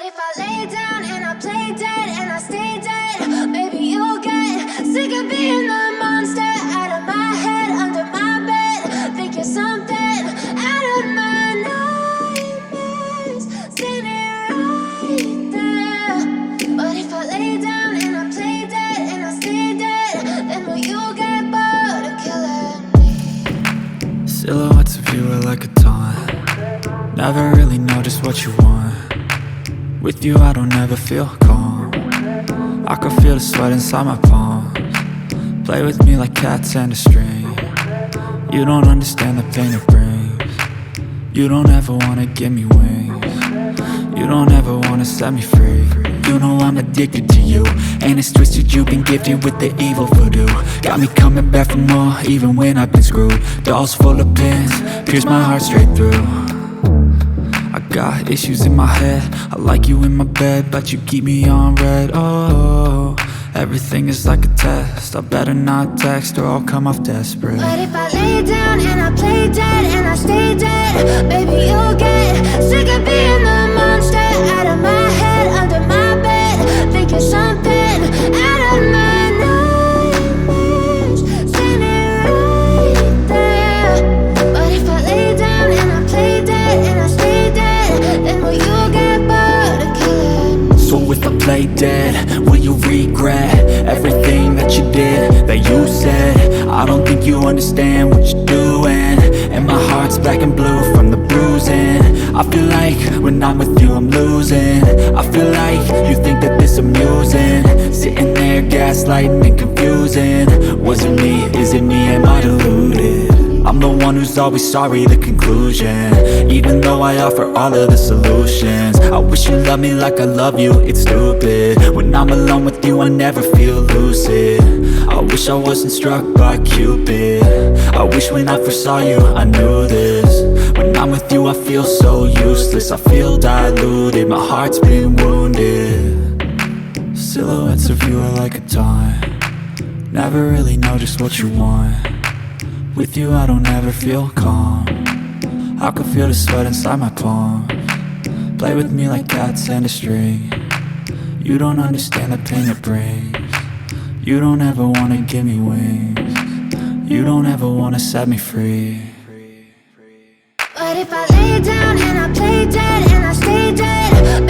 if I lay down and I play dead and I stay dead, maybe you'll get sick of being the monster out of my head, under my bed. Think you're something out of my nightmares, standing right there. But if I lay down and I play dead and I stay dead, then will you get bored of killing me? Silhouettes of you are like a taunt. Never really know just what you want. With you I don't ever feel calm. I can feel the sweat inside my palms. Play with me like cats and a string. You don't understand the pain it brings. You don't ever wanna give me wings. You don't ever wanna set me free. You know I'm addicted to you, and it's twisted, you've been gifted with the evil voodoo. Got me coming back for more, even when I've been screwed. Dolls full of pins, pierce my heart straight through. I got issues in my head, I like you in my bed, but you keep me on red. Oh, everything is like a test, I better not text or I'll come off desperate. But if I lay down and I play dead and I stay dead, baby you'll get sick of being the monster out of my head, under my bed. Think you're something out of my nightmares, standing right there. But if I lay down and I play dead and I stay dead, then will you get bored of killing me? So if I play dead, will you regret everything that you did, that you said? I don't think you understand what you're doing, and my heart's black and blue from the bruising. I feel like when I'm with you I'm losing. I feel like you think that this amusing, sitting there gaslighting and confusing. Was it me? Is it me? Am I deluded? I'm the one who's always sorry, the conclusion, even though I offer all of the solutions. I wish you loved me like I love you, it's stupid. When I'm alone with you I never feel lucid. I wish I wasn't struck by Cupid. I wish when I first saw you I knew this. When I'm with you I feel so useless, I feel diluted, my heart's been wounded. Silhouettes of you are like a taunt. Never really know just what you want. With you I don't ever feel calm. I can feel the sweat inside my palms. Play with me like cats and a string. You don't understand the pain it brings. You don't ever wanna give me wings. You don't ever wanna set me free. But if I lay down and I play dead and I stay dead,